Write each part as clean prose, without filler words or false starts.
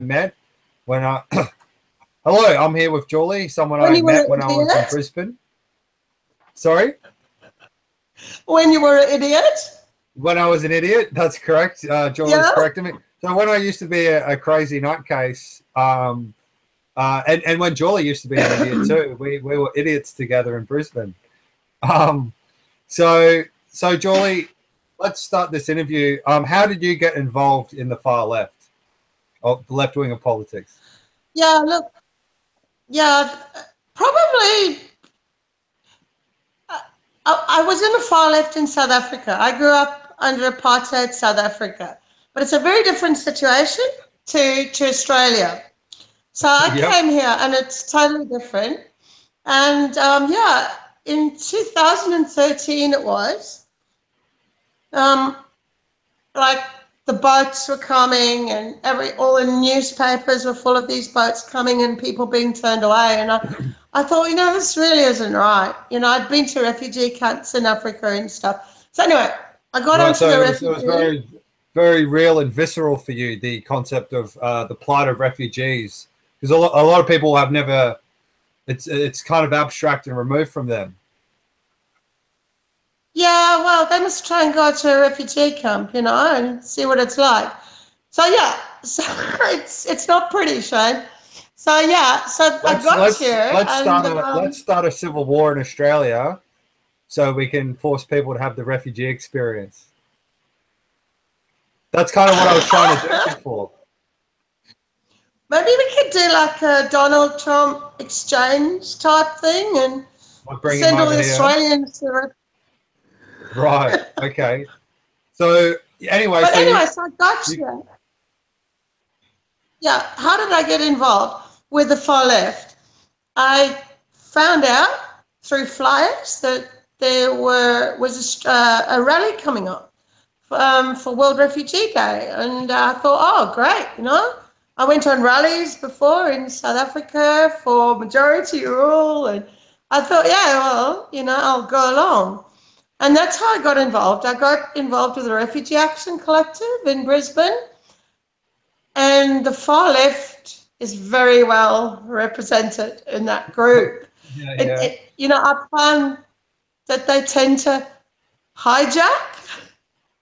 met when I... Hello, I'm here with Julie, someone When I you were met an when I was in idiot? Brisbane. When you were an idiot? When I was an idiot, that's correct. Julie's Yeah? correcting me. So when I used to be a crazy nutcase, and when Julie used to be an idiot too, we were idiots together in Brisbane. So Julie, let's start this interview. How did you get involved in the far left, or the left wing of politics? Yeah, look, yeah, probably. I was in the far left in South Africa. I grew up under apartheid South Africa, but it's a very different situation to Australia. So I Yep. came here and it's totally different. And yeah, in 2013 it was, um, like the boats were coming and all the newspapers were full of these boats coming and people being turned away. And I thought, this really isn't right. I'd been to refugee camps in Africa and stuff. So anyway, I got Right. onto So the it was refugee. very real and visceral for you, the concept of the plight of refugees, because a lot of people have never. It's kind of abstract and removed from them. Yeah, well, they must try and go to a refugee camp, and see what it's like. So yeah, so it's not pretty, Shayne. So yeah, so I got here and Let's start a civil war in Australia, so we can force people to have the refugee experience. That's kind of what I was trying to do before. maybe we could do like a Donald Trump exchange type thing and I'll bring him send all over the here. Australians to. Right. Okay. So anyway, But anyway, so I got here. Yeah, how did I get involved with the far left? I found out through flyers that there was a rally coming up for World Refugee Day, and I thought, oh, great, I went on rallies before in South Africa for majority rule, and I thought, yeah, well, I'll go along. And that's how I got involved. I got involved with the Refugee Action Collective in Brisbane, and the far left is very well represented in that group. yeah. I find that they tend to hijack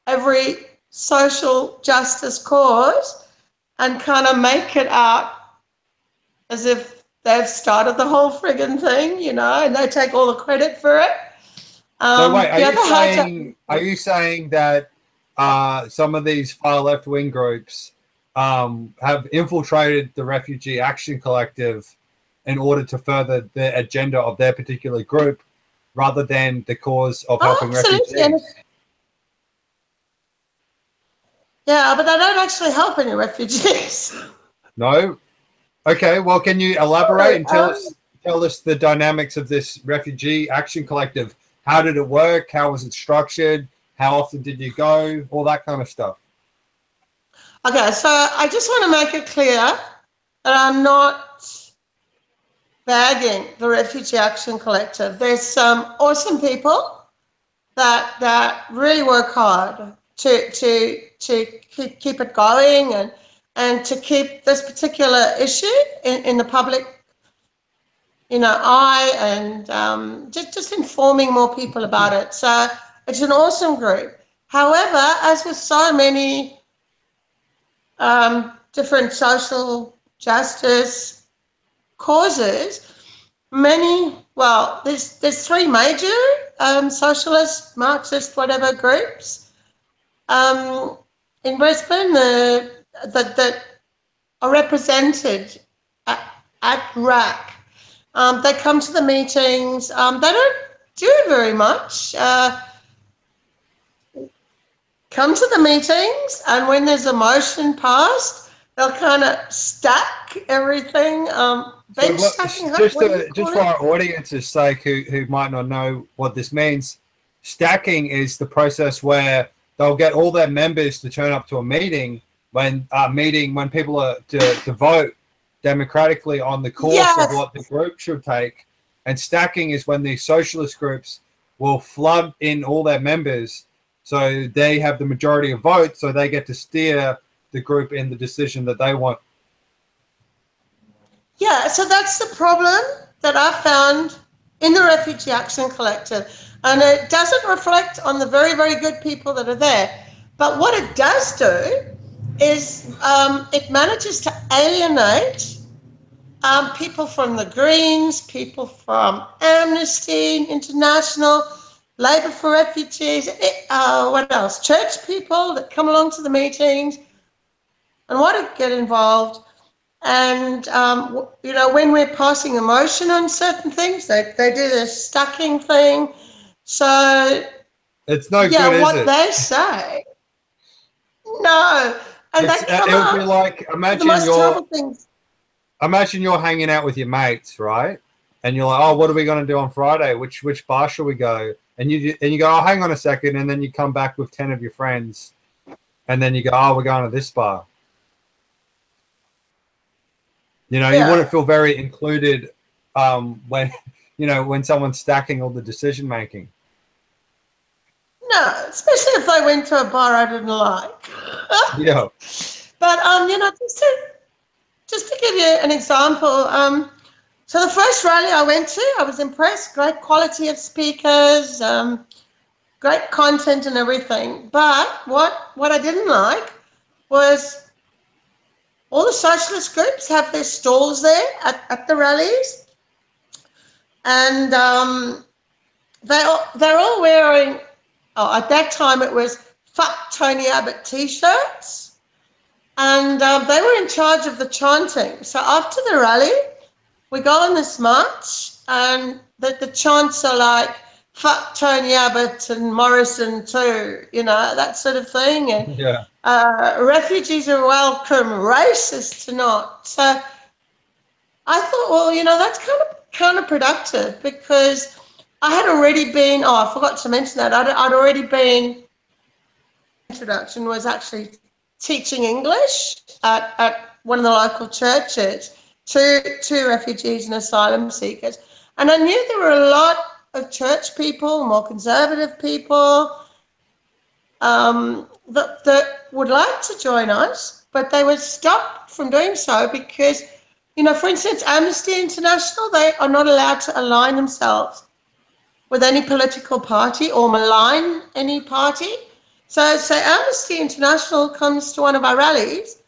every social justice cause and kind of make it out as if they've started the whole friggin' thing, and they take all the credit for it. So wait, Are you saying that some of these far left wing groups have infiltrated the Refugee Action Collective in order to further the agenda of their particular group, rather than the cause of helping refugees? Yeah, but they don't actually help any refugees. No. Okay. Well, can you elaborate and tell us the dynamics of this Refugee Action Collective? How did it work? How was it structured? How often did you go? All that kind of stuff. Okay, so I just want to make it clear that I'm not bagging the Refugee Action Collective. There's some awesome people that really work hard to keep it going and to keep this particular issue in the public eye, and just informing more people about it. So it's an awesome group. However, as with so many different social justice causes, there's three major socialist, Marxist, whatever groups in Brisbane that are represented at RAC. They come to the meetings. They don't do very much. Come to the meetings, and when there's a motion passed, they'll kind of stack everything. Bench stacking. Just for our audience's sake, who might not know what this means, stacking is the process where they'll get all their members to turn up to a meeting when people are to vote democratically on the course of what the group should take. And stacking is when these socialist groups will flood in all their members, so they have the majority of votes, so they get to steer the group in the decision that they want Yeah, so that's the problem that I found in the Refugee Action Collective. And it doesn't reflect on the very, very good people that are there. But what it does do is it manages to alienate people from the Greens, people from Amnesty International, Labour for Refugees, what else? Church people that come along to the meetings and want to get involved. And, you know, when we're passing a motion on certain things, they do this stacking thing. So, it's no yeah, good, is what it? they say, no. And they come it'll up be like, with the most terrible things. Imagine you're hanging out with your mates, right? And you're like, oh, what are we going to do on Friday? Which bar shall we go? And you go, oh, hang on a second. And then you come back with 10 of your friends. And then you go, oh, we're going to this bar. You know, you wouldn't feel very included when, you know, when someone's stacking all the decision making. No, especially if they went to a bar I didn't like. Yeah. But, you know, just to give you an example, so the first rally I went to, I was impressed. Great quality of speakers, great content and everything. But what I didn't like was all the socialist groups have their stalls there at the rallies. And they're all wearing, at that time it was Fuck Tony Abbott T-shirts. And they were in charge of the chanting. So after the rally, we go on this march and the chants are like, fuck Tony Abbott and Morrison too, you know, that sort of thing. And yeah. Refugees are welcome, racists are not. So I thought, well, you know, that's kind of counterproductive because I had already been, I forgot to mention that, I'd already been, introduction was actually teaching English at one of the local churches to refugees and asylum seekers. And I knew there were a lot of church people, more conservative people, that would like to join us, but they were stopped from doing so because, you know, for instance, Amnesty International, they are not allowed to align themselves with any political party or malign any party. So say Amnesty International comes to one of our rallies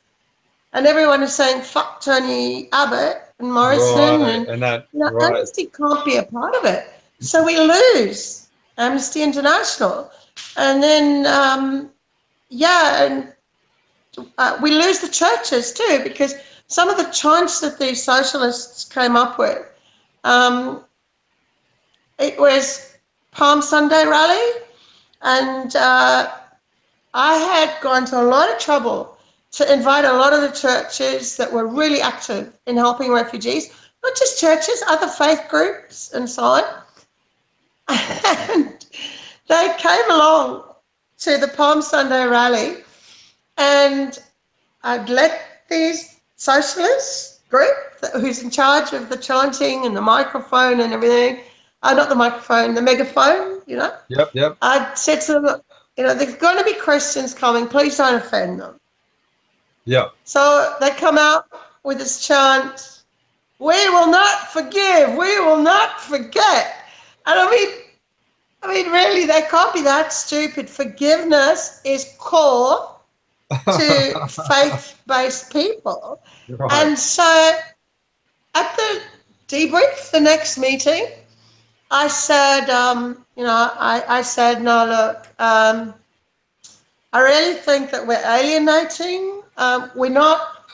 and everyone is saying, fuck Tony Abbott and Morrison, Right. and that, you know, right. Amnesty can't be a part of it. So we lose Amnesty International. And then, we lose the churches too, because some of the chants that these socialists came up with, it was Palm Sunday rally, and I had gone to a lot of trouble to invite a lot of the churches that were really active in helping refugees, not just churches, other faith groups and so on. And they came along to the Palm Sunday rally, and I'd let these socialists group who's in charge of the chanting and the microphone and everything, not the microphone, the megaphone, you know. Yep. I'd said to them, you know, there's going to be Christians coming, please don't offend them. Yeah. So they come out with this chant, we will not forgive, we will not forget. And I mean, really, they can't be that stupid. Forgiveness is core to faith-based people. Right. And so at the debrief, the next meeting, I said, I said, no, look, I really think that we're alienating. We're not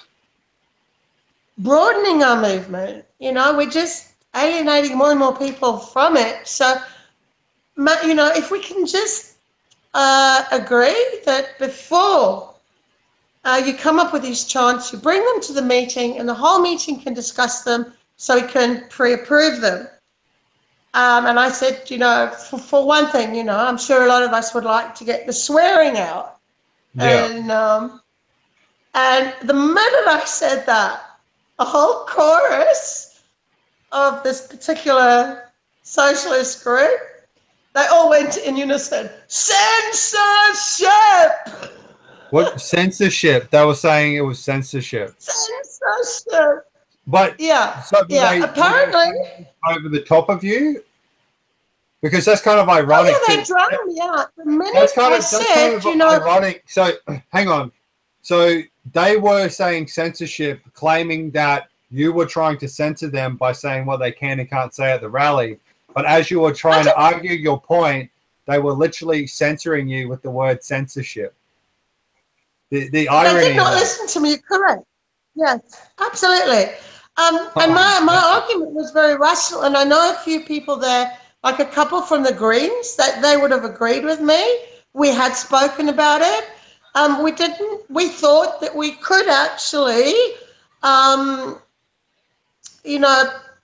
broadening our movement. You know, we're just alienating more and more people from it. So, you know, if we can just agree that before you come up with these chants, you bring them to the meeting and the whole meeting can discuss them so we can pre-approve them. And I said, you know, for one thing, you know, I'm sure a lot of us would like to get the swearing out. Yeah. And the minute I said that, a whole chorus of this particular socialist group, they all went in unison, censorship! What? Censorship? They were saying it was censorship. Censorship! But yeah, so yeah. Apparently, over the top of you, because that's kind of ironic. oh yeah, they drowned me out. The minute That's kind said, of ironic. So hang on. So they were saying censorship, claiming that you were trying to censor them by saying what they can and can't say at the rally. But as you were trying to argue your point, they were literally censoring you with the word censorship. The irony. They did not listen to me. Correct. Yes, absolutely. And my argument was very rational, and I know a few people there, like a couple from the Greens, that they would have agreed with me. We had spoken about it. We didn't. We thought that we could actually,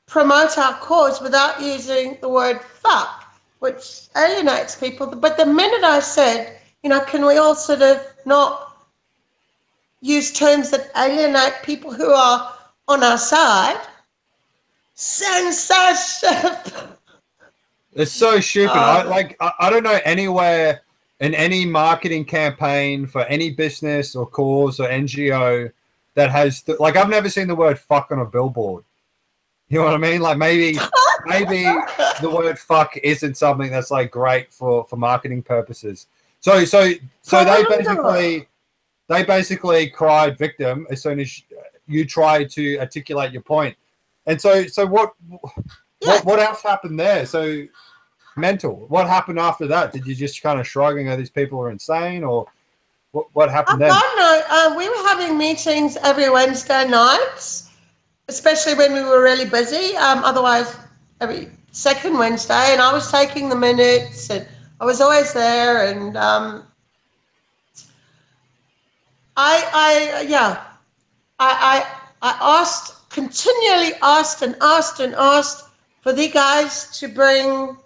promote our cause without using the word fuck, which alienates people. But the minute I said, can we all sort of not use terms that alienate people who are on our side? Censorship. It's so stupid. I don't know anywhere in any marketing campaign for any business or cause or NGO that has I've never seen the word fuck on a billboard. You know what I mean? Like maybe the word fuck isn't something that's like great for marketing purposes. So they basically cried victim as soon as you tried to articulate your point. And so what else happened there? So mental. What happened after that? Did you just kind of shrugging, these people are insane, or what happened then? I don't know. We were having meetings every Wednesday nights, especially when we were really busy. Otherwise, every second Wednesday, and I was taking the minutes, and I was always there. And I continually asked for the guys to bring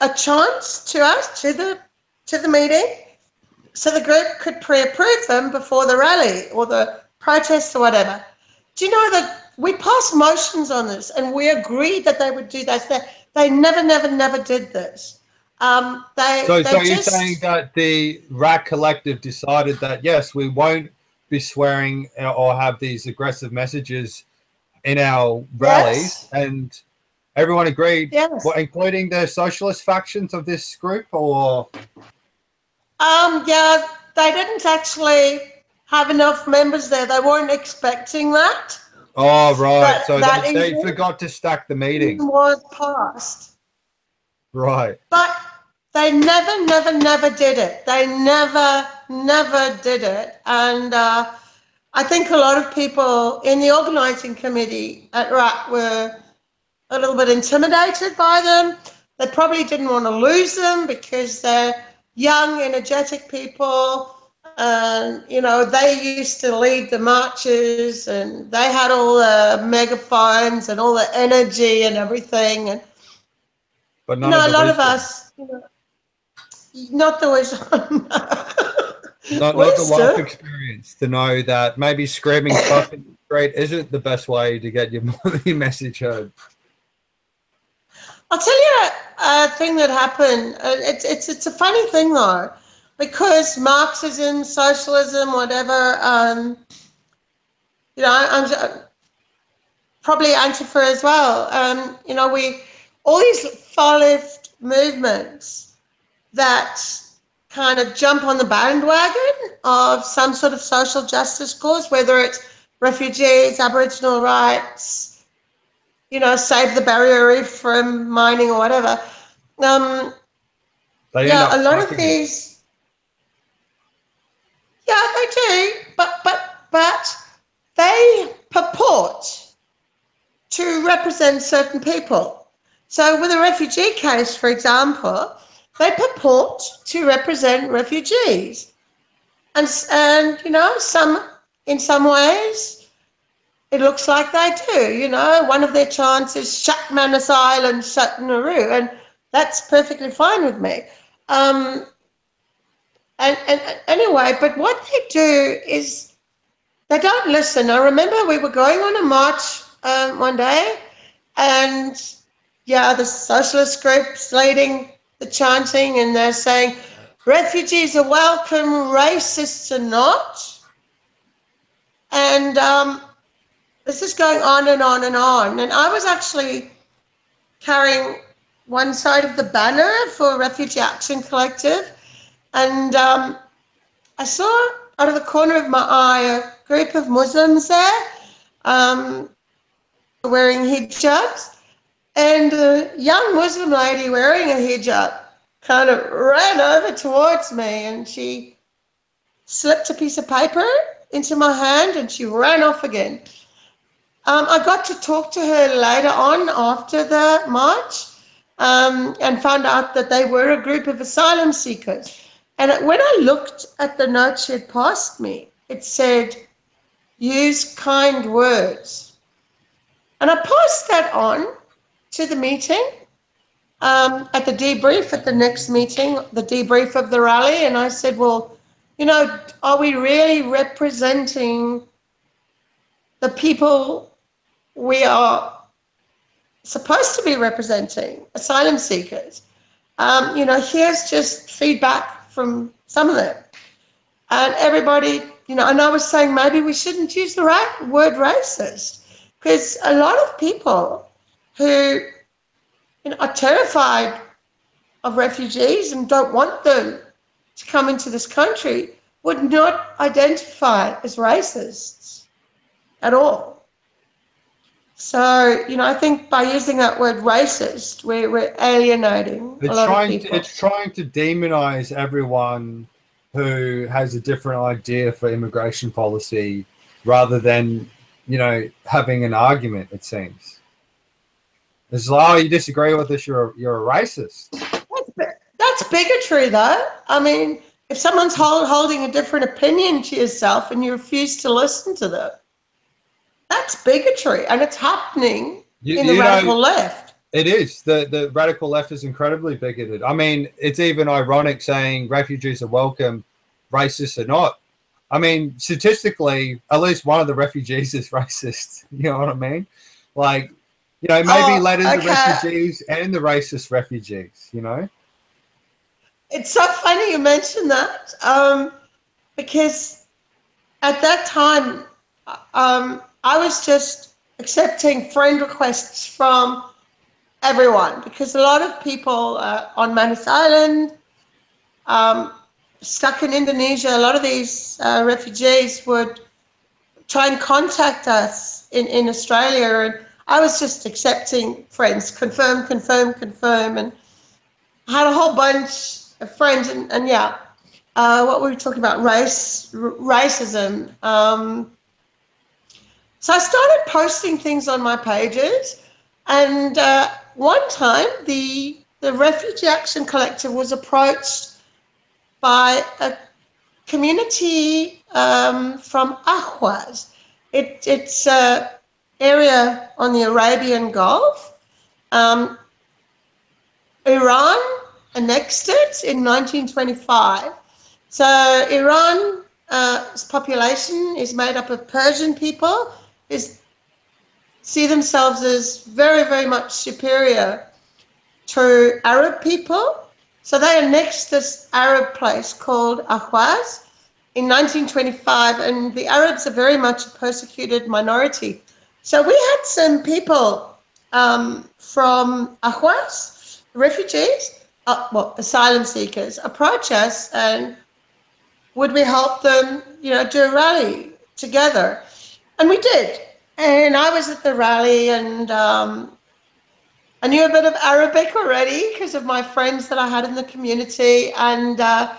a chance to us to the meeting, so the group could pre-approve them before the rally or the protest or whatever. Do you know that we passed motions on this and we agreed that they would do that? They never did this. So you're saying that the RAC Collective decided that, yes, we won't be swearing or have these aggressive messages in our rallies, and everyone agreed, including the socialist factions of this group, or? Yeah, they didn't actually have enough members there. They weren't expecting that. Oh, right. So they forgot to stack the meeting. Was passed. Right. But they never did it. They never did it. And I think a lot of people in the organising committee at RAC were a little bit intimidated by them. They probably didn't want to lose them because they're young, energetic people. And, they used to lead the marches and they had all the megaphones and all the energy and everything. And, but a lot of us, not the wisdom. Not the life experience to know that maybe screaming fucking straight isn't the best way to get your message heard. I'll tell you a thing that happened. It's a funny thing though, because Marxism, socialism, whatever. I'm probably Antifa as well. All these far left movements that kind of jump on the bandwagon of some sort of social justice cause, whether it's refugees, Aboriginal rights, save the barrier reef from mining or whatever. A lot of these, they do, but they purport to represent certain people. So with a refugee case, for example, they purport to represent refugees. And in some ways, it looks like they do. One of their chants is shut Manus Island, shut Nauru, and that's perfectly fine with me. And anyway, but what they do is they don't listen. I remember we were going on a march one day, and the socialist groups leading the chanting, and they're saying, refugees are welcome, racists are not. And And this is going on and on and on. And I was actually carrying one side of the banner for Refugee Action Collective. And I saw out of the corner of my eye a group of Muslims there wearing hijabs. And a young Muslim lady wearing a hijab kind of ran over towards me, and she slipped a piece of paper into my hand and she ran off again. I got to talk to her later on after the march and found out that they were a group of asylum seekers. And when I looked at the note she had passed me, it said, "Use kind words." And I passed that on to the meeting, at the debrief, at the next meeting, the debrief of the rally. And I said, well, you know, are we really representing the people we are supposed to be representing, asylum seekers? You know, here's just feedback from some of them. And everybody, you know, and I was saying maybe we shouldn't use the word racist, because a lot of people who, you know, are terrified of refugees and don't want them to come into this country would not identify as racists at all. So, you know, I think by using that word racist, we're alienating a lot of people. It's trying to demonize everyone who has a different idea for immigration policy rather than, you know, having an argument, it seems. It's like, oh, you disagree with us, you're a racist. That's bigotry, though. I mean, if someone's holding a different opinion to yourself and you refuse to listen to them, that's bigotry, and it's happening in the radical left. It is. The radical left is incredibly bigoted. I mean, it's even ironic saying refugees are welcome, racists are not. I mean, statistically, at least one of the refugees is racist. You know what I mean? Like, you know, maybe let in the refugees and the racist refugees, you know? It's so funny you mentioned that, because at that time, I was just accepting friend requests from everyone, because a lot of people on Manus Island, stuck in Indonesia, a lot of these refugees would try and contact us in Australia, and I was just accepting friends, confirm, and I had a whole bunch of friends, and yeah, what were we talking about? Racism. So I started posting things on my pages, and one time the Refugee Action Collective was approached by a community from Ahwaz. It's an area on the Arabian Gulf. Iran annexed it in 1925. So Iran's population is made up of Persian people who see themselves as very, very much superior to Arab people. So they annexed this Arab place called Ahwaz in 1925, and the Arabs are very much a persecuted minority. So we had some people from Ahwaz, refugees, asylum seekers, approach us, and would we help them, you know, do a rally together? And we did. And I was at the rally, and I knew a bit of Arabic already because of my friends that I had in the community, and I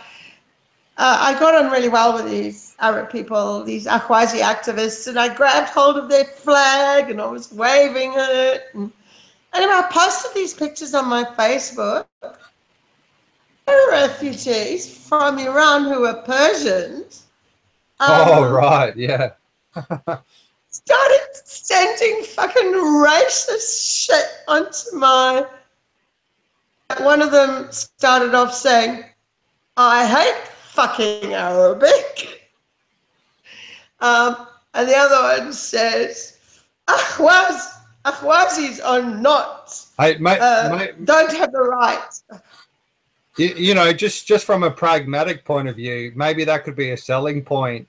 got on really well with these Arab people, these Ahwazi activists, and I grabbed hold of their flag and I was waving it. And anyway, I posted these pictures on my Facebook. Refugees from Iran who are Persians. Oh, right, yeah. Started sending fucking racist shit onto my... One of them started off saying, I hate fucking Arabic. And the other one says, Ahwazis are not, don't have the right. You know, just from a pragmatic point of view, maybe that could be a selling point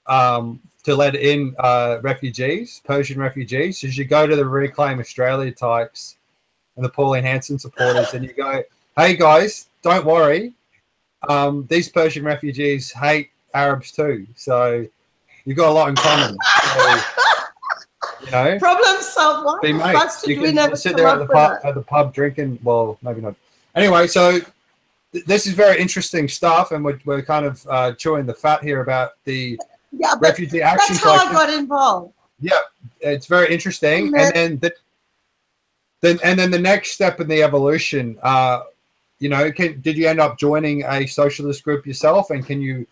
to let in refugees, Persian refugees, is you go to the Reclaim Australia types and the Pauline Hanson supporters, and you go, "Hey guys, don't worry. These Persian refugees hate Arabs too, so you've got a lot in common." So, you know, problem solved. Why be the mates. fuck did You we can never sit come there up at the pub drinking. Well, maybe not. Anyway, so this is very interesting stuff, and we're kind of chewing the fat here about the Refugee Action Collective. That's how I got involved. Yeah, it's very interesting. And then the next step in the evolution, you know, did you end up joining a socialist group yourself, and can you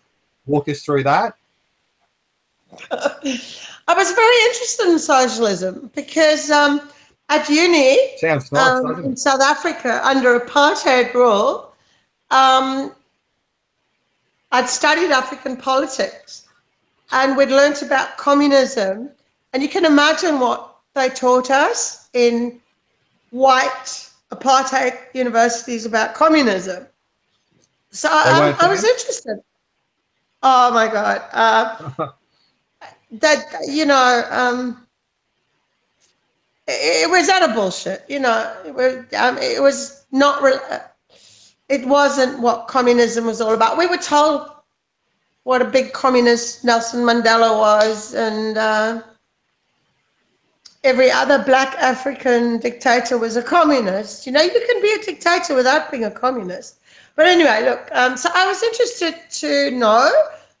walk us through that? I was very interested in socialism because at uni Sounds nice, in South Africa under apartheid rule, I'd studied African politics, and we'd learnt about communism, and you can imagine what they taught us in white apartheid universities about communism. So I was interested. Oh my God. That, you know, it was utter bullshit, you know. It was not it wasn't what communism was all about. We were told what a big communist Nelson Mandela was, and every other black African dictator was a communist. You know, you can be a dictator without being a communist. But anyway, look, so I was interested to know,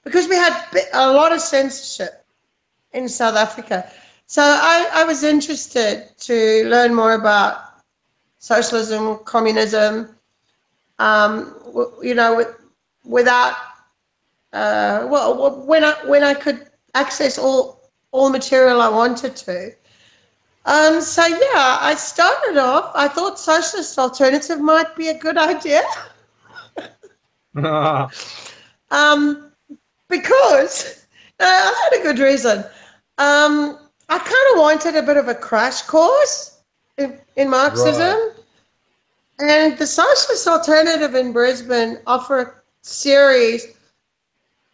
because we had a lot of censorship in South Africa. So I was interested to learn more about socialism, communism, you know, without, well, when I could access all material I wanted to. So yeah, I started off, I thought socialist alternative might be a good idea. Because I had a good reason. I kind of wanted a bit of a crash course in Marxism. Right. And the Socialist Alternative in Brisbane offer a series,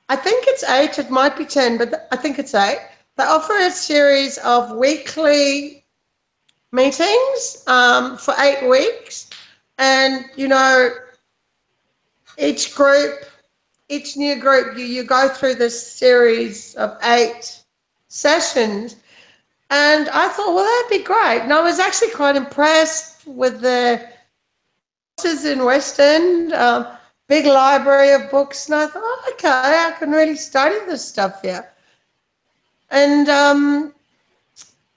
I think it's 8, it might be 10, but I think it's 8. They offer a series of weekly meetings for 8 weeks. And, you know, each new group, you go through this series of 8 sessions. And I thought, well, that'd be great. And I was actually quite impressed with the courses in West End, big library of books. And I thought, oh, okay, I can really study this stuff here. And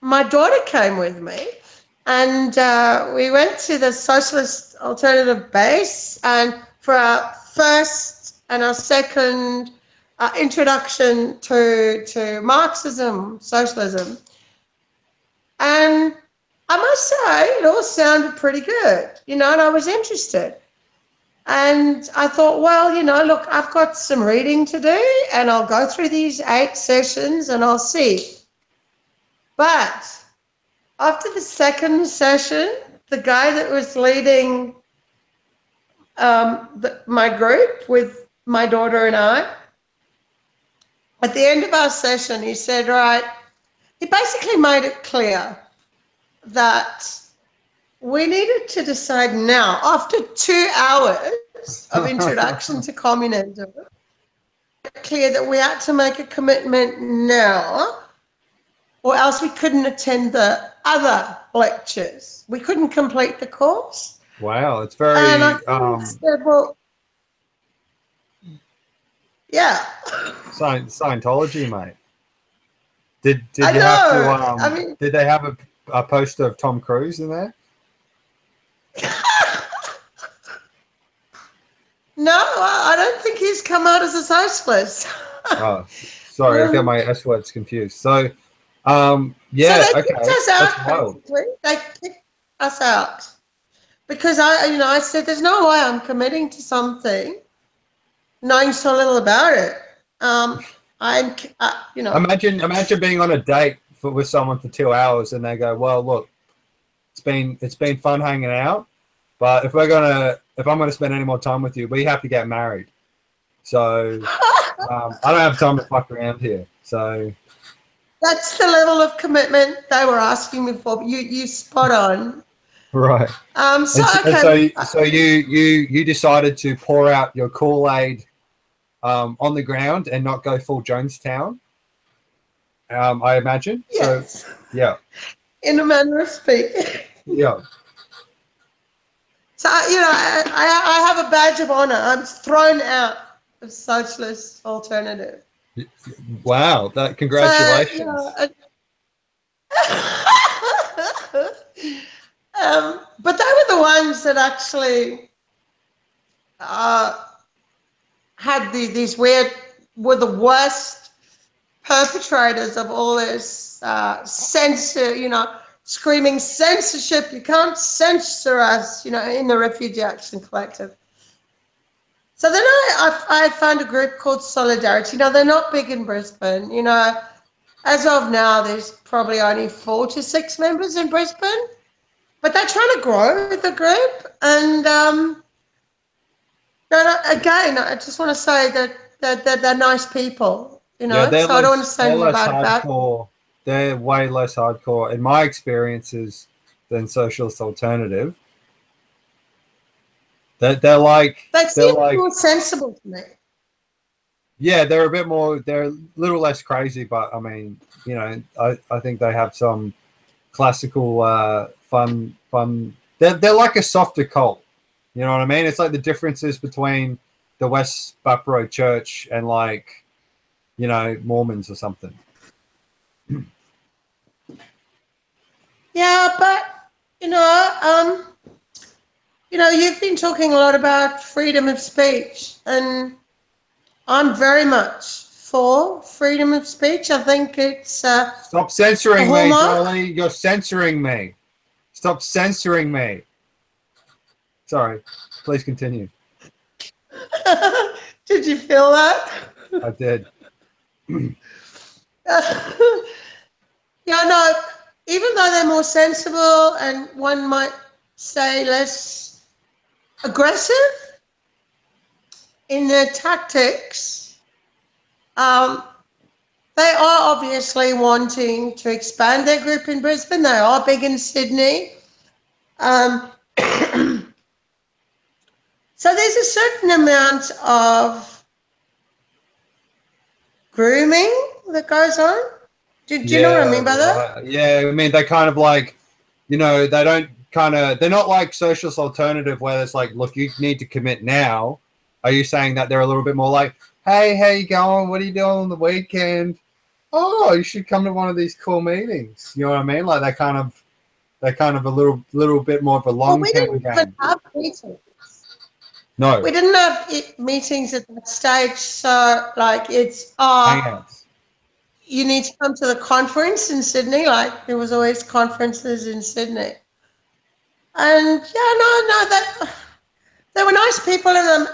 my daughter came with me, and we went to the Socialist Alternative base, and for our first and our second introduction to Marxism, socialism. And I must say, it all sounded pretty good, you know, and I was interested. And I thought, well, you know, look, I've got some reading to do, and I'll go through these 8 sessions and I'll see. But after the second session, the guy that was leading my group with my daughter and I, at the end of our session, he said, right, he basically made it clear that we needed to decide now, after 2 hours of introduction to communism, clear that we had to make a commitment now, or else we couldn't attend the other lectures. We couldn't complete the course. Wow, it's very... And I said, well, yeah. Scientology, mate. Did you have to? I mean, did they have a poster of Tom Cruise in there? No, I don't think he's come out as a socialist. Oh, sorry, I got my S words confused. So, yeah, so they okay, kicked us out. They kicked us out because I said, "There's no way I'm committing to something, knowing so little about it." Imagine being on a date with someone for 2 hours, and they go, "Well, look, it's been fun hanging out, but if I'm gonna spend any more time with you, we have to get married." So I don't have time to fuck around here. So that's the level of commitment they were asking me for. You spot on. right. So So you decided to pour out your Kool-Aid on the ground and not go full Jonestown. I imagine. Yes. So yeah. In a manner of speaking. Yeah. So I have a badge of honor. I'm thrown out of socialist alternative. Wow! Congratulations. So, but they were the ones that actually had these weird, were the worst perpetrators of all this screaming censorship. You can't censor us, in the Refugee Action Collective. So then I found a group called Solidarity. They're not big in Brisbane. As of now, there's probably only 4 to 6 members in Brisbane, but they're trying to grow the group. And again, I just want to say that they're nice people. Yeah, so I don't want to say anything bad about. They're way less hardcore, in my experiences, than Socialist Alternative. They're like more sensible to me. Yeah, they're a bit more. They're a little less crazy, but I mean, I think they have some classical fun. They're like a softer cult. You know what I mean? It's like the differences between the West Bapro Church and Mormons or something. Yeah, but you've been talking a lot about freedom of speech, and I'm very much for freedom of speech. I think it's stop censoring me, Dolly. You're censoring me. Stop censoring me. Sorry. Please continue. Did you feel that? I did. Even though they're more sensible and one might say less aggressive in their tactics, they are obviously wanting to expand their group in Brisbane. They are big in Sydney. So there's a certain amount of grooming that goes on. Do you know what I mean by that? Yeah, I mean, they kind of they don't they're not like Socialist Alternative where it's like, look, you need to commit now. Are you saying that they're a little bit more like, hey, how you going? What are you doing on the weekend? Oh, you should come to one of these cool meetings. You know what I mean? Like they're kind of a little bit more of a long-term game. Have meetings. No. We didn't have meetings at that stage, so it's hangouts. You need to come to the conference in Sydney. There was always conferences in Sydney. And they were nice people, and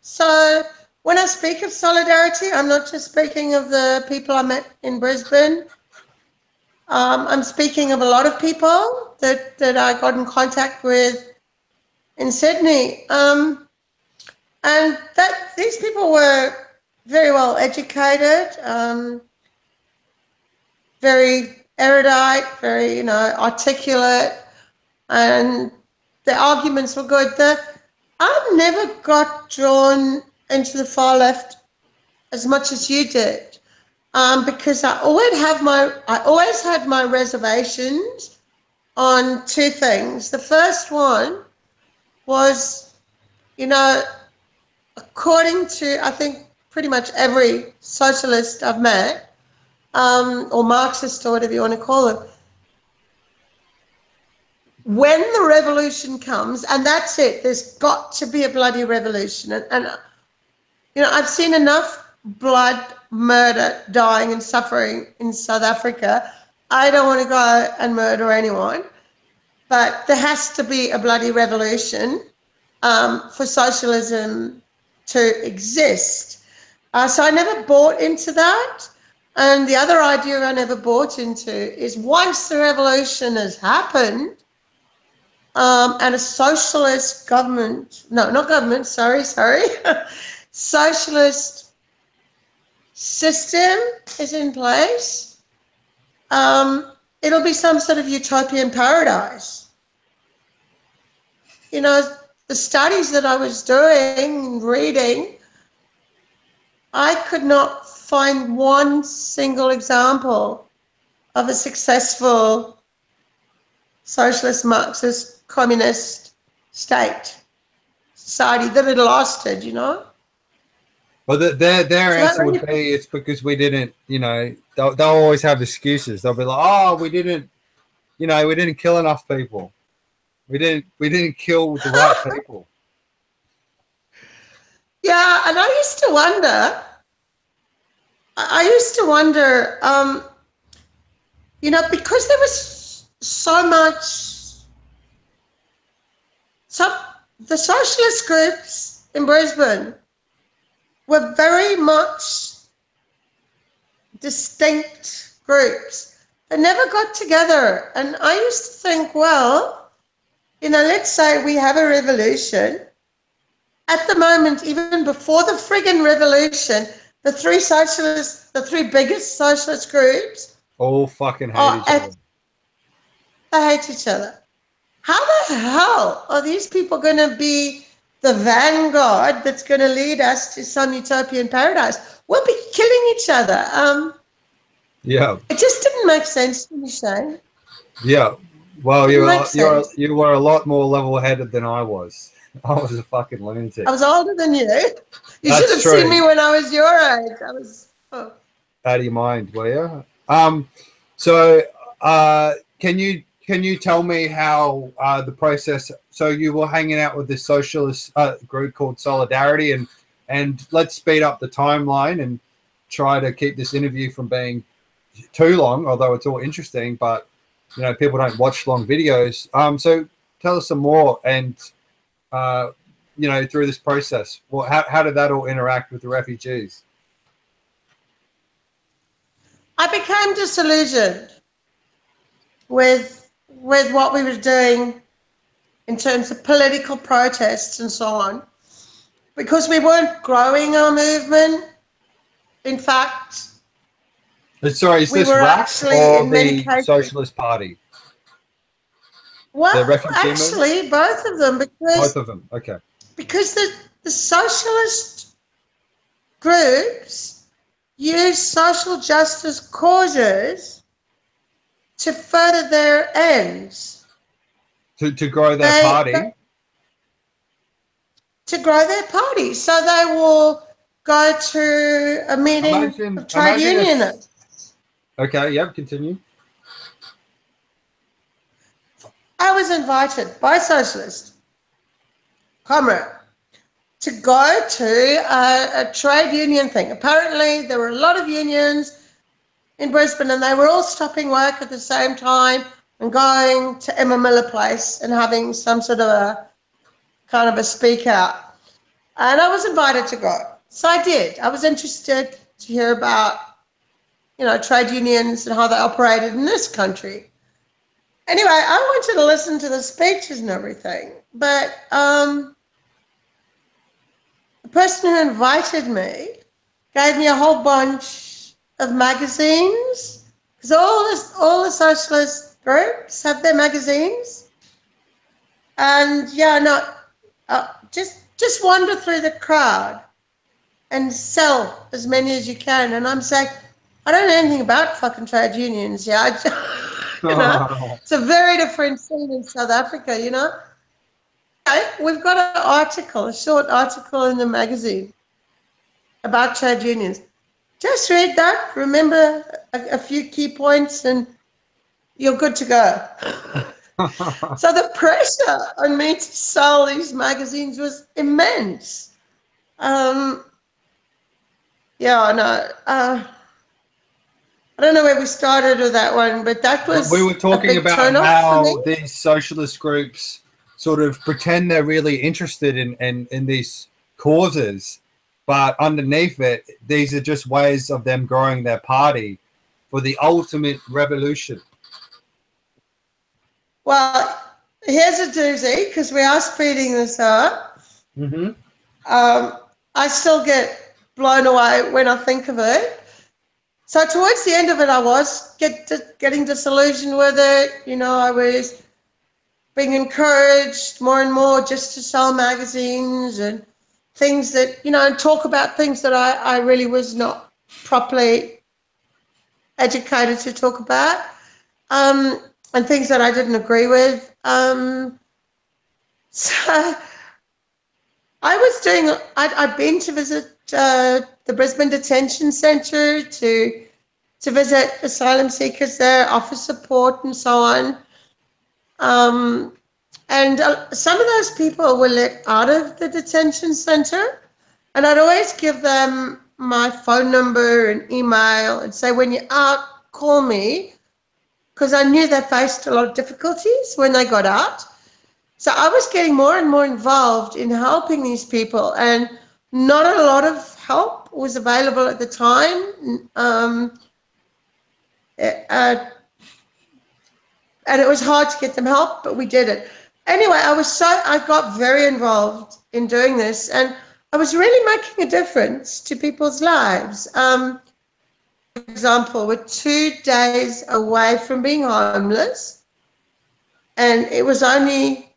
so when I speak of solidarity, I'm not just speaking of the people I met in Brisbane. I'm speaking of a lot of people that I got in contact with in Sydney, and that these people were very well educated, very erudite, very articulate, and the arguments were good. I never got drawn into the far left as much as you did, because I always had my reservations on two things. The first one was, according to, I think, pretty much every socialist I've met, or Marxist or whatever you want to call it, when the revolution comes, and that's it, there's got to be a bloody revolution. And I've seen enough blood, murder, dying and suffering in South Africa. I don't want to go and murder anyone, but there has to be a bloody revolution for socialism to exist. So I never bought into that. And the other idea I never bought into is once the revolution has happened, and a socialist government, no, not government, sorry, socialist system is in place, it'll be some sort of utopian paradise. You know, the studies that I was doing and reading, I could not find one single example of a successful socialist, Marxist, communist state, society that had lasted, you know? Well, their answer would be it's because we didn't, you know, they'll always have excuses. They'll be like, oh, we didn't kill enough people. We didn't kill the right people. Yeah, and I used to wonder, you know, because there was so much, the socialist groups in Brisbane were very much distinct groups. They never got together. And I used to think, well, you know, let's say we have a revolution. At the moment, even before the friggin' revolution, the three biggest socialist groups all fucking hate each other. They hate each other. How the hell are these people going to be the vanguard that's going to lead us to some utopian paradise? We'll be killing each other. Yeah. It just didn't make sense to me, Shayne. Yeah. Well, you were a lot more level-headed than I was. I was a fucking lunatic. I was older than you. You should have seen me when I was your age. I was out of your mind, were you? So can you tell me how the process? So you were hanging out with this socialist group called Solidarity, and let's speed up the timeline and try to keep this interview from being too long, although it's all interesting, but you know, people don't watch long videos. So tell us some more, and you know, through this process, well, how did that all interact with the refugees? I became disillusioned with what we were doing in terms of political protests and so on, because we weren't growing our movement. In fact, sorry, is this RAC or the Socialist Party? Well, actually, both of them. Both of them, okay. Because the socialist groups use social justice causes to further their ends. To grow their party? To grow their party. So they will go to a meeting of trade unionists. Okay, yep, continue. I was invited by Socialist Comrade to go to a trade union thing. Apparently, there were a lot of unions in Brisbane, and they were all stopping work at the same time and going to Emma Miller Place and having some sort of a kind of a speak out. And I was invited to go. So I did. I was interested to hear about, you know, trade unions and how they operated in this country. Anyway, I wanted to listen to the speeches and everything, but the person who invited me gave me a whole bunch of magazines, because all the socialist groups have their magazines, and just wander through the crowd and sell as many as you can. And I'm saying, I don't know anything about fucking trade unions. Yeah. You know, it's a very different scene in South Africa, you know. Okay, we've got an article, a short article in the magazine about trade unions. Just read that, remember a few key points, and you're good to go. So the pressure on me to sell these magazines was immense. I don't know where we started with that one, but that was we were talking about how these socialist groups sort of pretend they're really interested in these causes, but underneath it, these are just ways of them growing their party for the ultimate revolution. Well, here's a doozy, because we are speeding this up. Mm-hmm. I still get blown away when I think of it. So towards the end of it, I was getting disillusioned with it. You know, I was being encouraged more and more just to sell magazines and things that, you know, and talk about things that I really was not properly educated to talk about, and things that I didn't agree with. So I'd been to visit the Brisbane Detention Centre to visit asylum seekers there, offer support and so on. And some of those people were let out of the detention centre, and I'd always give them my phone number and email and say, when you're out, call me, because I knew they faced a lot of difficulties when they got out. So I was getting more and more involved in helping these people, and not a lot of help was available at the time. And it was hard to get them help, but we did it. Anyway, I got very involved in doing this, and I was really making a difference to people's lives. For example, we're 2 days away from being homeless, and it was only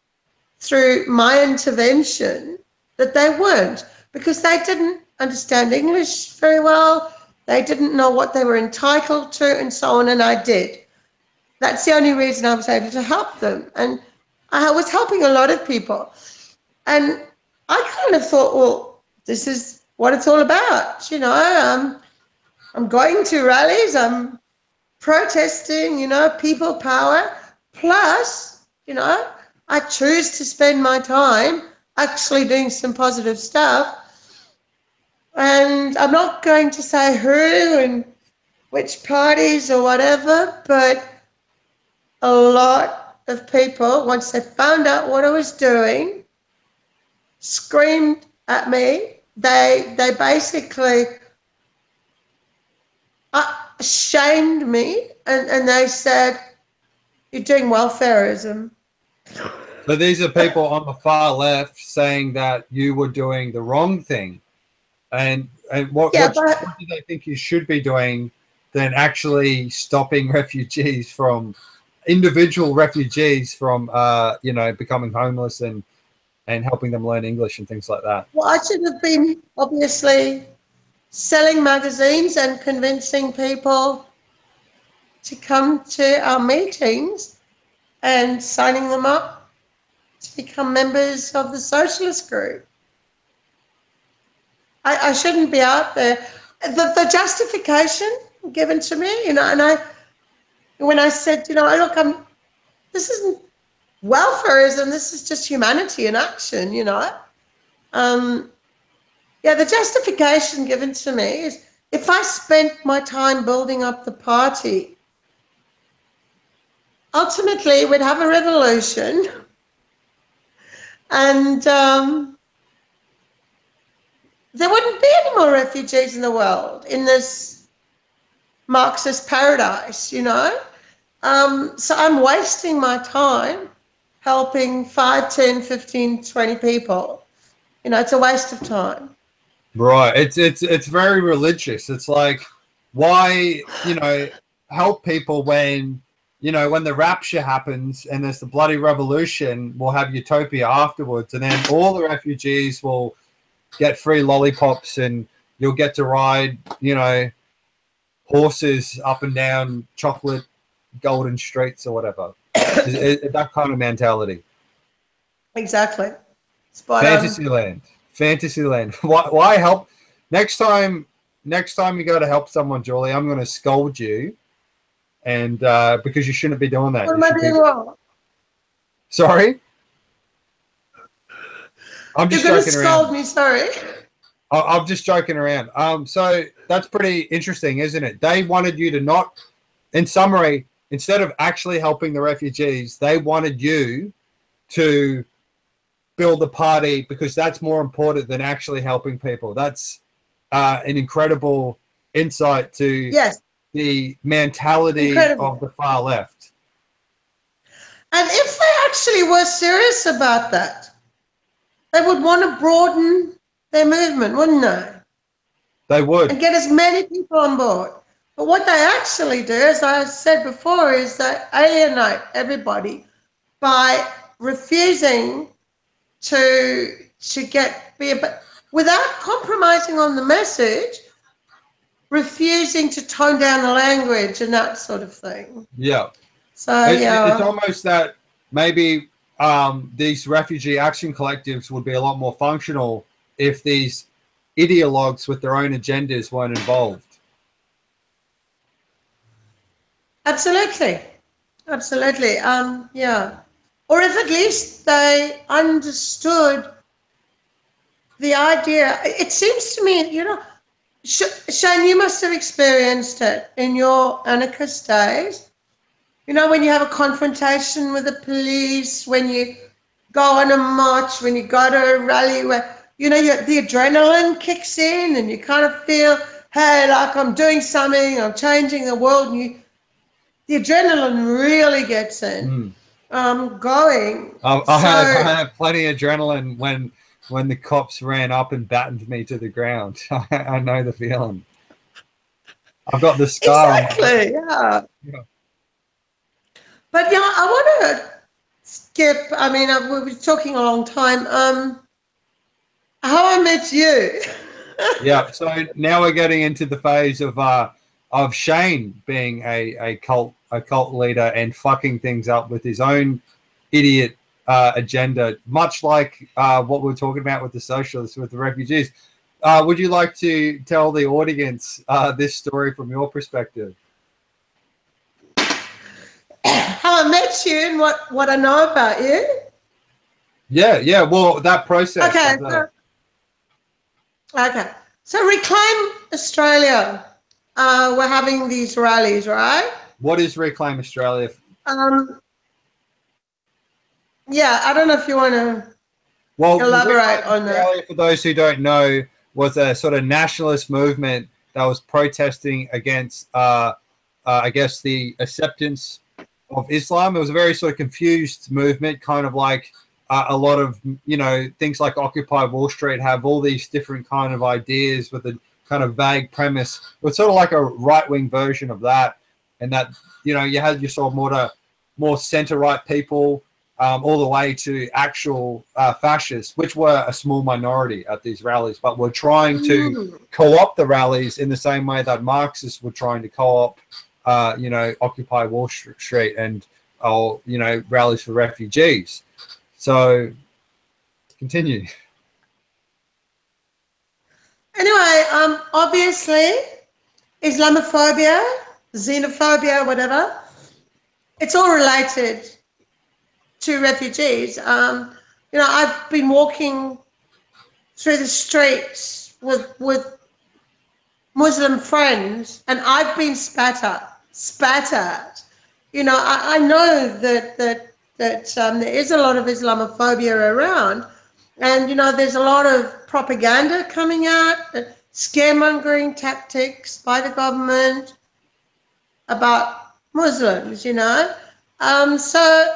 through my intervention that they weren't, because they didn't understand English very well, they didn't know what they were entitled to, and so on, and I did. That's the only reason I was able to help them. And I was helping a lot of people. And I kind of thought, well, this is what it's all about. You know, I'm going to rallies, I'm protesting, you know, people power. Plus, you know, I choose to spend my time actually doing some positive stuff. And I'm not going to say who and which parties or whatever, but a lot of people, once they found out what I was doing, screamed at me. They basically shamed me, and they said, you're doing welfareism. So these are people on the far left saying that you were doing the wrong thing. And what do they think you should be doing than actually stopping refugees from individual refugees from you know, becoming homeless and helping them learn English and things like that? Well, I should have been obviously selling magazines and convincing people to come to our meetings and signing them up to become members of the socialist group. I shouldn't be out there. The justification given to me, you know, and when I said, you know, look, this isn't welfareism, this is just humanity in action, you know. Yeah, the justification given to me is, if I spent my time building up the party, ultimately we'd have a revolution, and there wouldn't be any more refugees in the world, in this Marxist paradise, you know. So I'm wasting my time helping 5, 10, 15, 20 people. You know, it's a waste of time. Right. It's very religious. It's like, why, you know, help people when, you know, when the rapture happens and there's the bloody revolution, we'll have utopia afterwards, and then all the refugees will get free lollipops and you'll get to ride, you know, horses up and down chocolate golden streets or whatever. That kind of mentality. Exactly. Fantasyland. Fantasyland. Why help? Next time you go to help someone, Julie, I'm going to scold you, and because you shouldn't be doing that. What am I doing wrong? Sorry? I'm just You're going to joking scold around. me, sorry. I'm just joking around. So that's pretty interesting, isn't it? They wanted you to not, in summary, instead of actually helping the refugees, they wanted you to build a party because that's more important than actually helping people. That's an incredible insight to the mentality of the far left. And if they actually were serious about that, they would want to broaden their movement, wouldn't they? They would. And get as many people on board. But what they actually do, as I said before, is they alienate everybody by refusing to without compromising on the message, refusing to tone down the language and that sort of thing. Yeah. So it's almost that maybe these refugee action collectives would be a lot more functional if these ideologues with their own agendas weren't involved. Absolutely. Absolutely. Yeah. Or if at least they understood the idea. It seems to me, you know, Shayne, you must have experienced it in your anarchist days. You know, when you have a confrontation with the police, when you go on a march, when you go to a rally where, you know, the adrenaline kicks in and you kind of feel, hey, like I'm doing something, I'm changing the world, and the adrenaline really gets in, going. I had plenty of adrenaline when the cops ran up and battened me to the ground. I know the feeling. I've got the scar. Exactly, yeah. But yeah, I want to skip. I mean, we've been talking a long time. How I met you. Yeah. So now we're getting into the phase of Shayne being a cult leader and fucking things up with his own idiot agenda, much like what we were talking about with the socialists, with the refugees. Would you like to tell the audience this story from your perspective? How I met you and what I know about you? Yeah. Well, that process. Okay. Okay. So Reclaim Australia. We're having these rallies, right? What is Reclaim Australia? Yeah, I don't know if you want to elaborate on that. For those who don't know, was a sort of nationalist movement that was protesting against, I guess, the acceptance of Islam. It was a very sort of confused movement, kind of like a lot of, you know, things like Occupy Wall Street have all these different kind of ideas with a kind of vague premise. It was sort of like a right-wing version of that, and that, you know, you had your sort of more center-right people, all the way to actual fascists, which were a small minority at these rallies, but were trying to co-opt the rallies in the same way that Marxists were trying to co-opt, you know, Occupy Wall Street and, you know, rallies for refugees. So, continue. Anyway, obviously, Islamophobia, xenophobia, whatever, it's all related to refugees. You know, I've been walking through the streets with Muslim friends, and I've been spat at. You know, I know that there is a lot of Islamophobia around, and you know, there's a lot of propaganda coming out, scaremongering tactics by the government about Muslims. You know, so.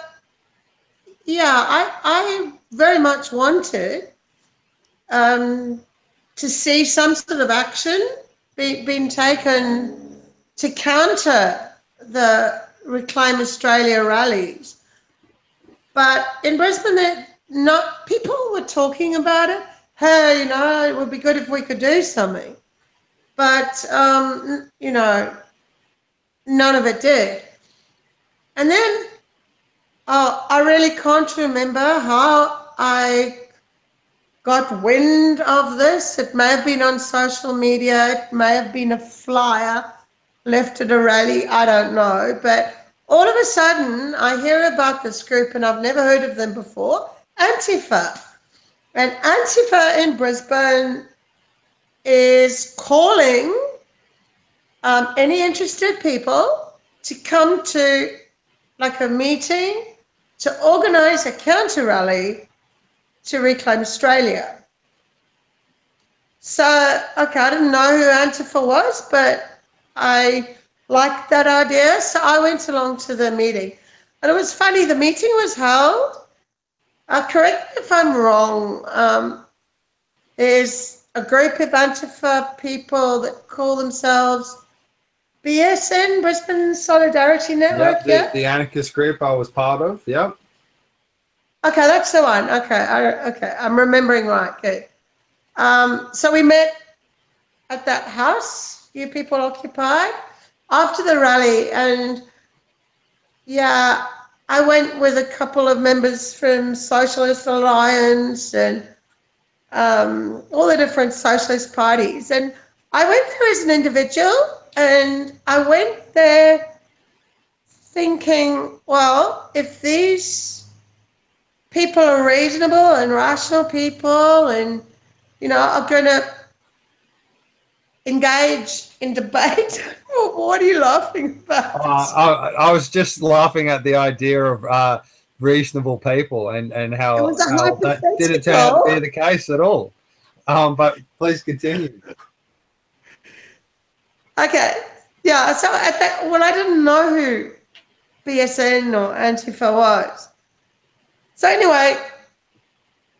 Yeah, I very much wanted to see some sort of action being taken to counter the Reclaim Australia rallies. But in Brisbane, people were talking about it. Hey, you know, it would be good if we could do something. But, you know, none of it did. And then I really can't remember how I got wind of this. It may have been on social media. It may have been a flyer left at a rally. I don't know. But all of a sudden, I hear about this group, and I've never heard of them before, Antifa. And Antifa in Brisbane is calling any interested people to come to like a meeting to organise a counter rally to Reclaim Australia. So, okay, I didn't know who Antifa was, but I liked that idea, so I went along to the meeting. And it was funny, the meeting was held, correct me if I'm wrong, is a group of Antifa people that call themselves BSN, Brisbane Solidarity Network. Yep, the anarchist group I was part of. Yep. Okay, that's the one. Okay, I'm remembering right. Good. So we met at that house you people occupied after the rally, and yeah, I went with a couple of members from Socialist Alliance and all the different socialist parties. And I went there as an individual, and I went there thinking, well, if these people are reasonable and rational people and, are going to engage in debate, what are you laughing about? I was just laughing at the idea of reasonable people and how that didn't turn out to be the case at all. But please continue. Okay. Yeah, so I didn't know who BSN or Antifa was. So anyway,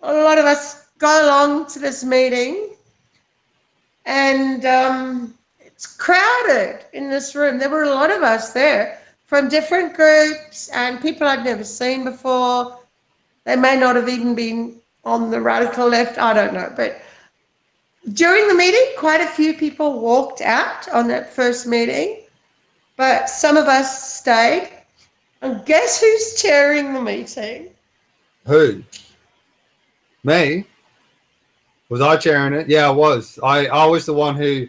a lot of us go along to this meeting, and it's crowded in this room. There were a lot of us there from different groups and people I'd never seen before. They may not have even been on the radical left, I don't know. But during the meeting, quite a few people walked out on that first meeting, but some of us stayed. And guess who's chairing the meeting? Who? Me? Was I chairing it? Yeah, I was. I was the one who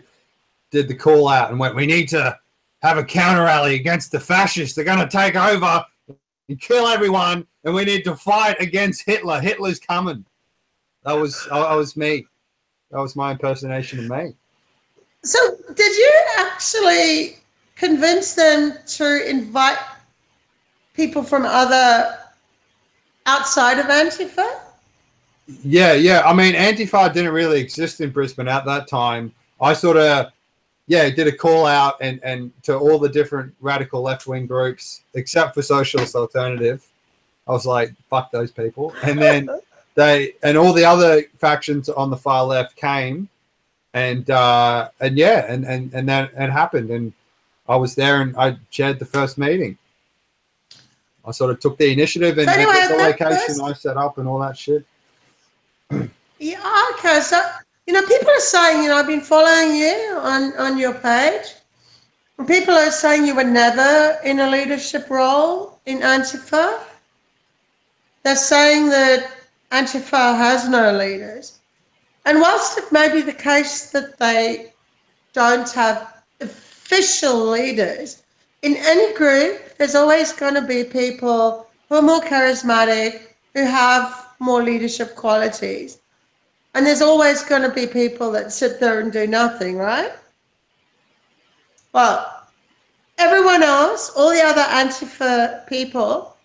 did the call out and went, we need to have a counter rally against the fascists. They're going to take over and kill everyone, and we need to fight against Hitler. Hitler's coming. I was me. That was my impersonation of me. So did you actually convince them to invite people from outside of Antifa? Yeah. I mean, Antifa didn't really exist in Brisbane at that time. I sort of, did a call out and to all the different radical left-wing groups, except for Socialist Alternative. I was like, fuck those people. And then all the other factions on the far left came, and that happened. And I was there and I chaired the first meeting. I sort of took the initiative and the location I set up and all that shit. Yeah, okay. So, people are saying, I've been following you on your page. And people are saying you were never in a leadership role in Antifa. They're saying that Antifa has no leaders. And whilst it may be the case that they don't have official leaders, in any group, there's always going to be people who are more charismatic, who have more leadership qualities. And there's always going to be people that sit there and do nothing, right? Well, everyone else, all the other Antifa people,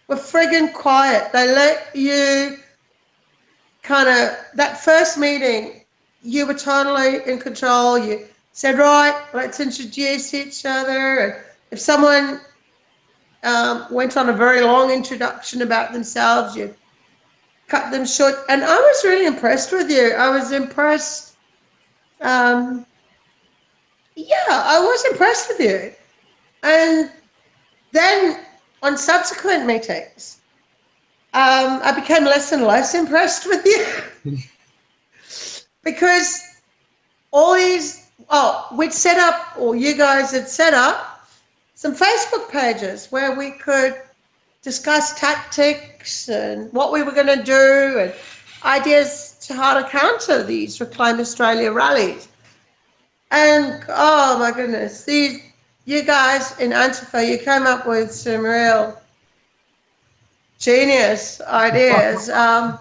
were friggin' quiet. They let you that first meeting, you were totally in control. You said, right, let's introduce each other. And if someone went on a very long introduction about themselves, you cut them short. And I was really impressed with you. I was impressed. I was impressed with you. And then on subsequent meetings, I became less and less impressed with you because we'd set up, or you guys had set up some Facebook pages where we could discuss tactics and what we were going to do and ideas to how to counter these Reclaim Australia rallies. And, oh my goodness, you guys in Antifa, you came up with some real genius ideas. So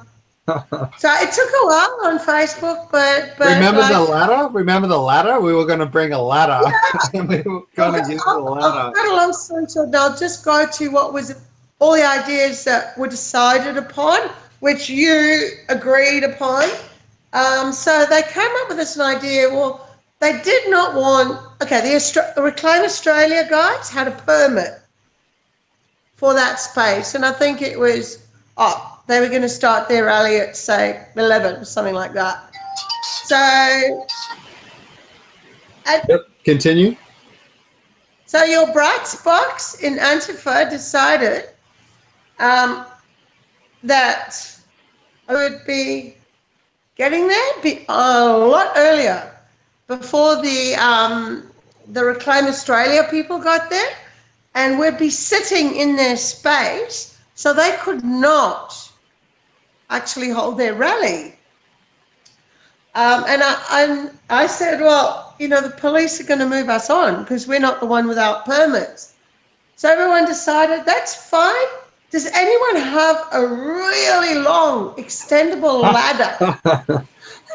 it took a while on Facebook, but remember the ladder? Remember the ladder? We were going to bring a ladder. Yeah. We were going to use the ladder. I've got a long story short. I'll just go to what was all the ideas that were decided upon, which you agreed upon. So they came up with this idea. Well, they did not want. Okay, the Reclaim Australia guys had a permit for that space, and I think it was they were going to start their rally at, say, 11 or something like that. So, Yep. Continue. So your bright sparks in Antifa decided that I would be getting there a lot earlier, before the Reclaim Australia people got there, and we'd be sitting in their space so they could not actually hold their rally. And I said, well, you know, the police are going to move us on because we're not the one without permits. So everyone decided, that's fine. Does anyone have a really long, extendable ladder?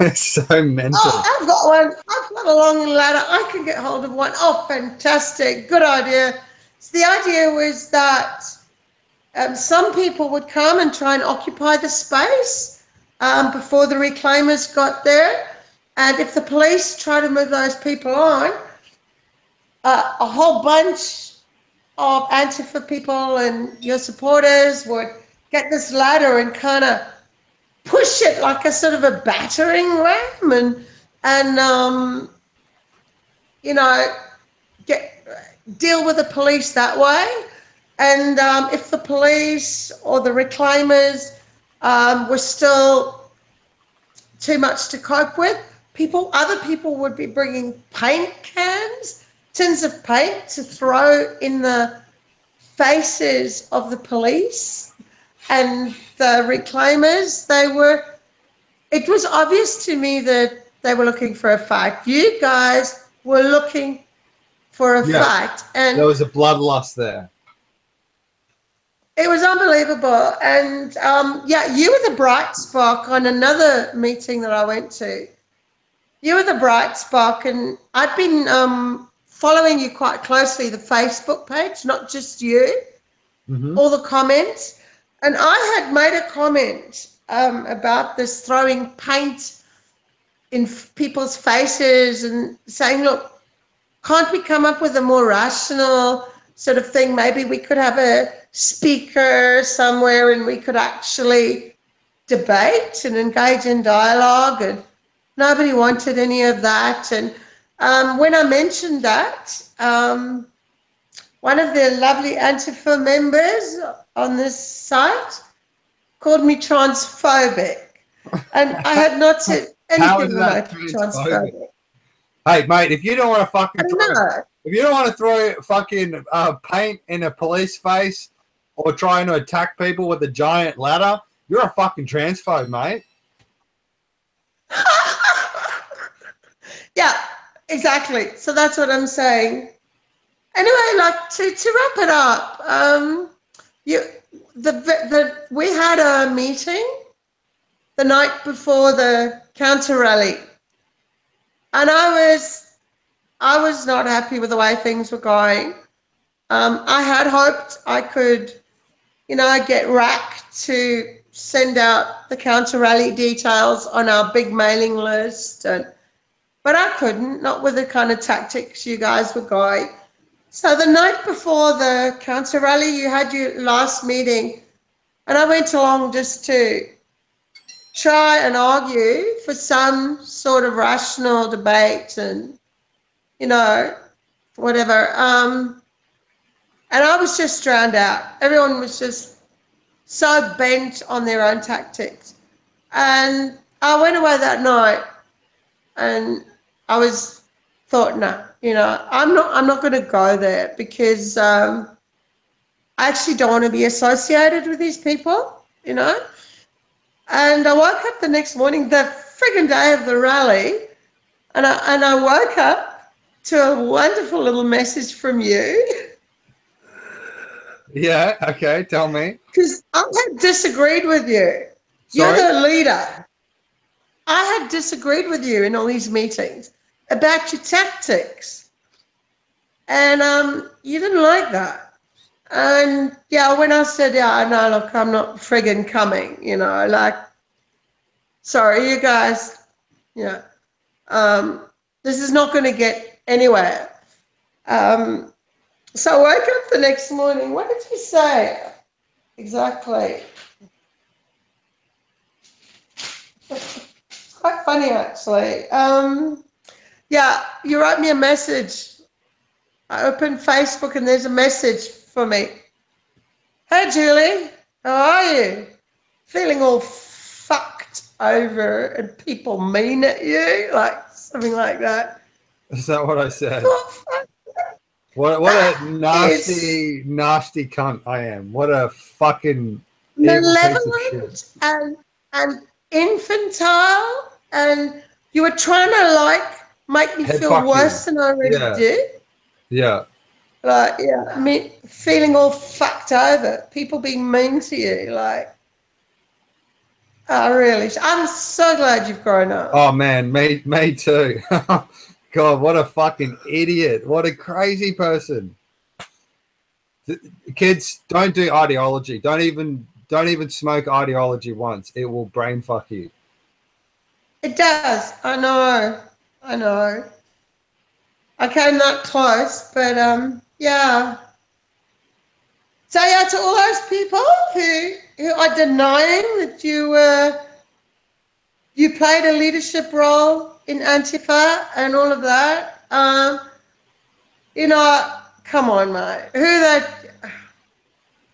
It's so mental. Oh, I've got one. I've got a long ladder. I can get hold of one. Oh, fantastic. Good idea. So the idea was that some people would come and try and occupy the space before the reclaimers got there. And if the police try to move those people on, a whole bunch of Antifa people and your supporters would get this ladder and kind of push it like a sort of a battering ram and you know, deal with the police that way. And if the police or the reclaimers were still too much to cope with, other people would be bringing paint cans, tins of paint to throw in the faces of the police and the reclaimers. It was obvious to me that they were looking for a fight. You guys were looking for a fight. And there was a bloodlust there. It was unbelievable. And you were the bright spark on another meeting that I went to. You were the bright spark, and I'd been following you quite closely, the Facebook page, not just you, all the comments. And I had made a comment about this throwing paint in people's faces and saying, look, can't we come up with a more rational sort of thing? Maybe we could have a speaker somewhere and we could actually debate and engage in dialogue. And nobody wanted any of that. And when I mentioned that, one of the lovely Antifa members on this site called me transphobic. And I had not said anything about transphobic. Hey, mate, if you don't want to throw fucking paint in a police face or trying to attack people with a giant ladder, you're a fucking transphobe, mate. Yeah, exactly. So that's what I'm saying. Anyway, like to wrap it up, we had a meeting the night before the counter rally, and I was not happy with the way things were going. I had hoped I could, get RAC to send out the counter rally details on our big mailing list, but I couldn't, not with the kind of tactics you guys were going. So the night before the counter rally, you had your last meeting, and I went along just to try and argue for some sort of rational debate and, whatever. And I was just drowned out. Everyone was just so bent on their own tactics. And I went away that night and I thought, no, I'm not going to go there because I actually don't want to be associated with these people, And I woke up the next morning, the friggin' day of the rally, and I woke up to a wonderful little message from you. Yeah, okay, tell me. Because I had disagreed with you. Sorry? You're the leader. I had disagreed with you in all these meetings about your tactics. And you didn't like that. And when I said, no, look, I'm not friggin' coming, sorry, you guys, this is not going to get anywhere. So I woke up the next morning. What did you say? Exactly. quite funny, actually. Yeah, you wrote me a message. I opened Facebook and there's a message for me. Hey, Julie, how are you? Feeling all fucked over and people mean at you, like something like that. Is that what I said? Oh, What a nasty cunt I am. What a fucking evil piece of shit. And infantile, and you were trying to like make me feel worse than I already did. Yeah. Like, yeah, me feeling all fucked over. People being mean to you, like. Oh, really? I'm so glad you've grown up. Oh man, me too. God, what a fucking idiot! What a crazy person. Kids, don't do ideology. Don't even smoke ideology once. It will brain fuck you. It does. I know. I came that close, but yeah. So yeah, to all those people who are denying that you played a leadership role in Antifa and all of that, you know, come on, mate. They're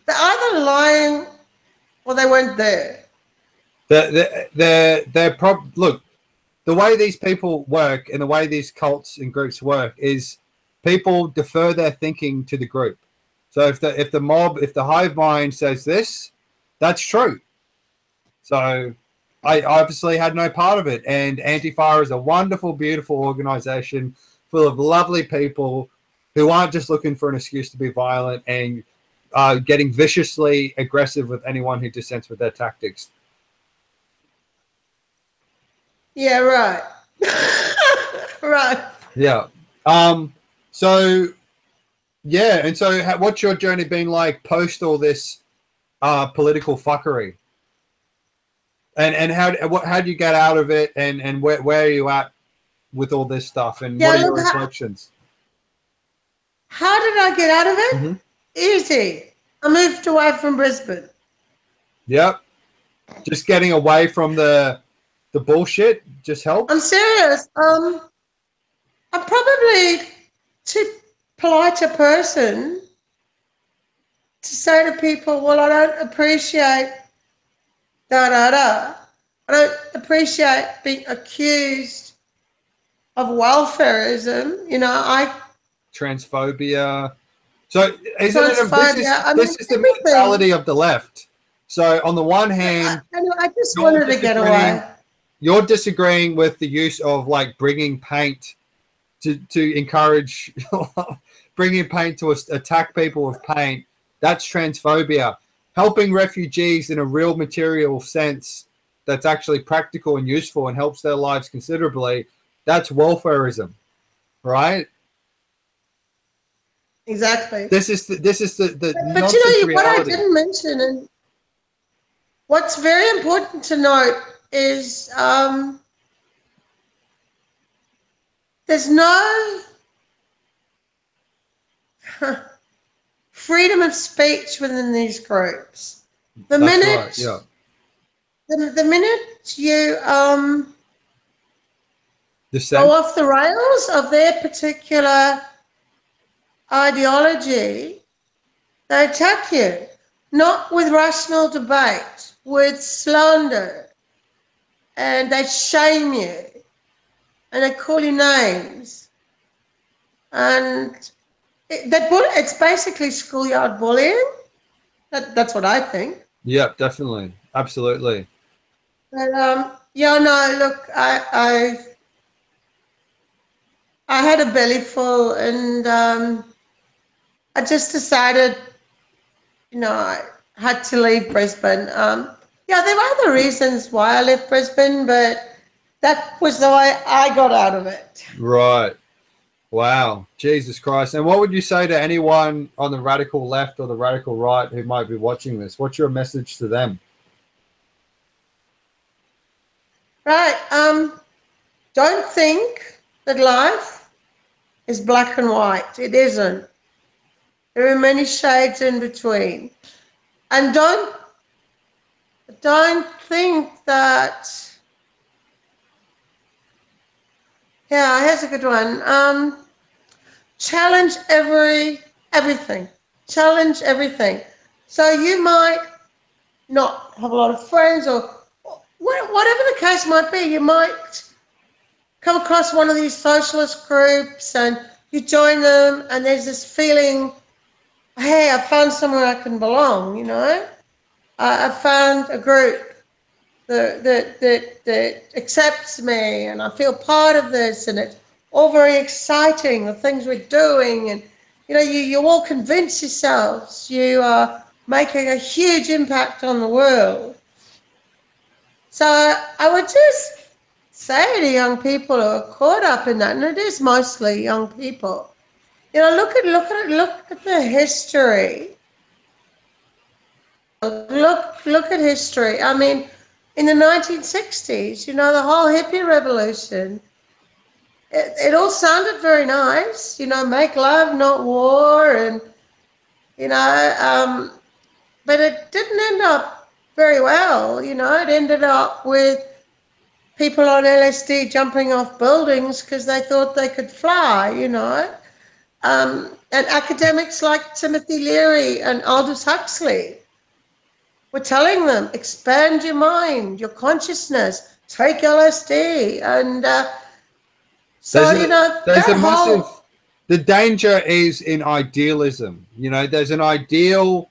either lying or they weren't there. Look, the way these people work and the way these cults and groups work is people defer their thinking to the group. So if the hive mind says this, that's true. So I obviously had no part of it. And Antifa is a wonderful, beautiful organization full of lovely people who aren't just looking for an excuse to be violent and getting viciously aggressive with anyone who dissents with their tactics. Yeah, right. Right. Yeah. So, yeah. And so what's your journey been like post all this political fuckery? And how do you get out of it? And where are you at with all this stuff? And what are your reflections? How did I get out of it? Mm-hmm. Easy. I moved away from Brisbane. Yep. Just getting away from the bullshit just helps. I'm serious. I'm probably too polite a person to say to people, well, I don't appreciate I don't appreciate being accused of welfareism. You know, transphobia. So this is the mentality of the left. So on the one hand, I just wanted to get away. You're disagreeing with the use of like bringing paint to encourage bringing paint to attack people with paint. That's transphobia. Helping refugees in a real material sense that's actually practical and useful and helps their lives considerably. That's welfareism, right? Exactly. This is the but you know what I didn't mention, and what's very important to note is there's no freedom of speech within these groups. The minute you go off the rails of their particular ideology, they attack you, not with rational debate, with slander, and they shame you, and they call you names, and it's basically schoolyard bullying. That's what I think. Yeah, definitely, absolutely. But yeah, no, look, I had a belly full, and I just decided, you know, I had to leave Brisbane. Yeah, there were other reasons why I left Brisbane, but that was the way I got out of it. Right. Wow. Jesus Christ. And what would you say to anyone on the radical left or the radical right who might be watching this? What's your message to them? Right. Don't think that life is black and white. It isn't. There are many shades in between. And don't think that Yeah, here's a good one. Challenge everything. Challenge everything. So you might not have a lot of friends, or whatever the case might be. You might come across one of these socialist groups and you join them, and there's this feeling, hey, I found somewhere I can belong, you know? I found a group that accepts me, and I feel part of this, and it's all very exciting, the things we're doing, and you know, you all convince yourselves you are making a huge impact on the world. So I would just say to young people who are caught up in that, and it is mostly young people, you know, look at the history. Look at history. I mean, in the 1960s, you know, the whole hippie revolution, it all sounded very nice, you know, make love, not war, and, you know, but it didn't end up very well, you know. It ended up with people on LSD jumping off buildings because they thought they could fly, you know. And academics like Timothy Leary and Aldous Huxley were telling them, expand your mind, your consciousness, take LSD. And so, you know, there's that a massive, the danger is in idealism. You know, there's an ideal,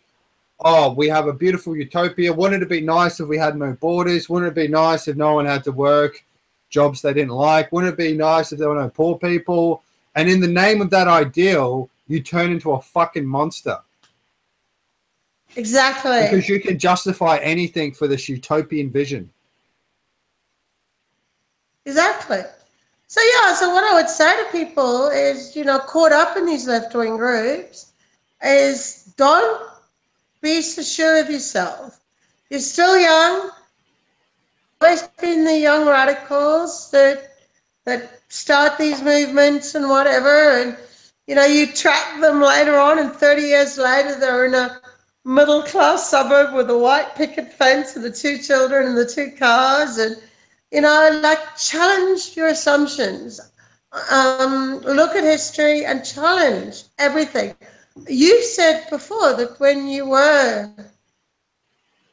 oh, we have a beautiful utopia. Wouldn't it be nice if we had no borders? Wouldn't it be nice if no one had to work jobs they didn't like? Wouldn't it be nice if there were no poor people? And in the name of that ideal, you turn into a fucking monster. Exactly. Because you can justify anything for this utopian vision. Exactly. So, yeah, so what I would say to people is, you know, caught up in these left-wing groups, is don't be so sure of yourself. You're still young. Always been the young radicals that start these movements and whatever, and you know, you track them later on, and 30 years later they're in a middle class suburb with a white picket fence and the 2 children and the 2 cars, and you know, like, challenge your assumptions. Look at history and challenge everything. You said before that when you were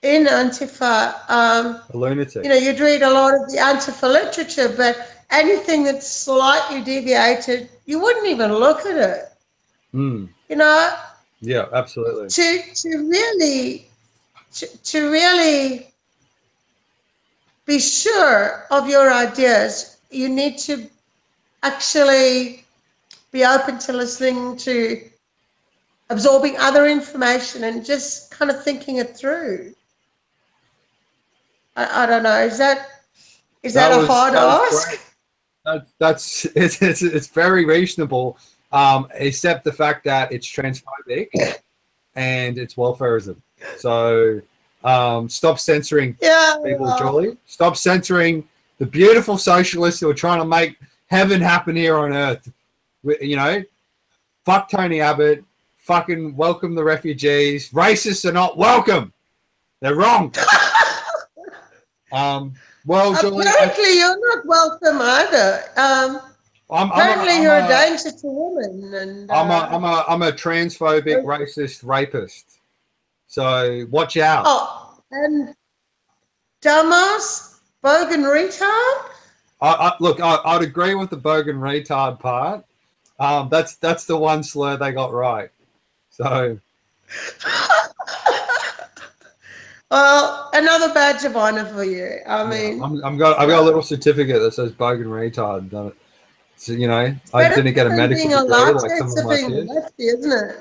in Antifa, A lunatic. you know, you'd read a lot of the Antifa literature, but anything that's slightly deviated, you wouldn't even look at it. Mm. You know? Yeah, absolutely. To really be sure of your ideas, you need to actually be open to listening, to absorbing other information, and just kind of thinking it through. I don't know. Is that a hard ask? It's very reasonable, except the fact that it's transphobic and it's welfarism. So stop censoring people, Julie. Stop censoring the beautiful socialists who are trying to make heaven happen here on earth. You know, fuck Tony Abbott. Fucking welcome the refugees. Racists are not welcome. They're wrong. Well, Julie, apparently you're not welcome either. Apparently you're a danger to women. And I'm a transphobic, racist rapist. So watch out. Oh, and dumbass, bogan retard. Look, I'd agree with the bogan retard part. That's the one slur they got right. So. Well, another badge of honor for you. I mean, I've got a little certificate that says bogan retard on it. So, you know, I didn't get a medical degree like some of my peers. Lefty, isn't it?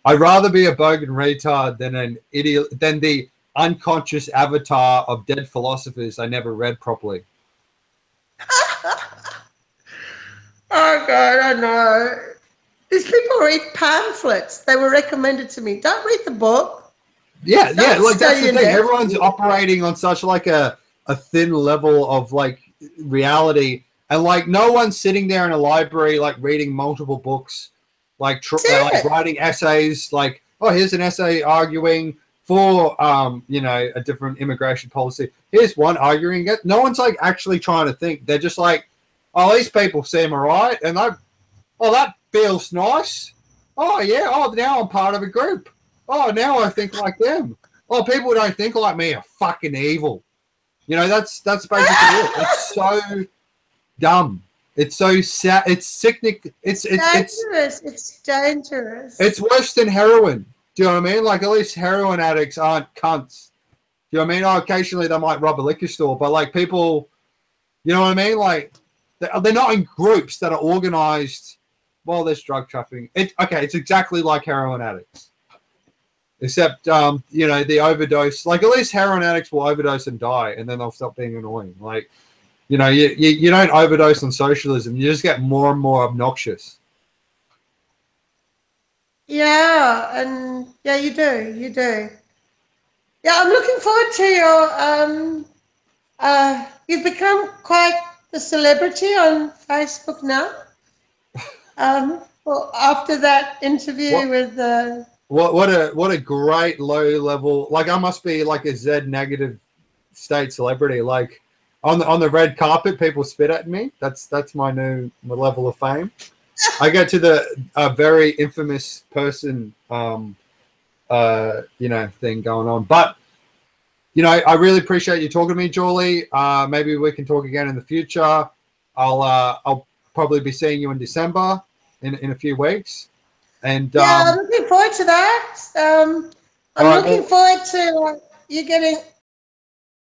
I'd rather be a bogan retard than an idiot, than the unconscious avatar of dead philosophers I never read properly. Oh God, I know. These people read pamphlets. They were recommended to me. Don't read the book. Yeah, like that's the thing. Everyone's operating on such like a thin level of like reality, and like no one's sitting there in a library like reading multiple books, like writing essays. Like, oh, here's an essay arguing for you know, a different immigration policy. Here's one arguing it. No one's like actually trying to think. They're just like oh, these people seem all right, and oh, that feels nice. Oh yeah, oh now I'm part of a group. Oh, now I think like them. Oh, people who don't think like me are fucking evil. You know, that's basically it. It's so dumb. It's so sad. It's sickening. It's dangerous. It's dangerous. It's worse than heroin. Do you know what I mean? Like, at least heroin addicts aren't cunts. Do you know what I mean? Oh, occasionally they might rob a liquor store, but like people, you know what I mean? Like, they're not in groups that are organized. Well, there's drug trafficking. It's exactly like heroin addicts. Except, you know, the overdose. Like, at least heroin addicts will overdose and die, and then they'll stop being annoying. Like, you know, you don't overdose on socialism. You just get more and more obnoxious. Yeah, and yeah, you do. You do. Yeah, I'm looking forward to your. You've become quite the celebrity on Facebook now. Well, after that interview with what a great low level, like I must be like a Z negative state celebrity. Like on the red carpet, people spit at me. That's my new level of fame. I get to the very infamous person you know, thing going on. But you know, I really appreciate you talking to me, Julie. Maybe we can talk again in the future. I'll probably be seeing you in December in a few weeks. And yeah, I'm looking forward to that. I'm looking forward to you getting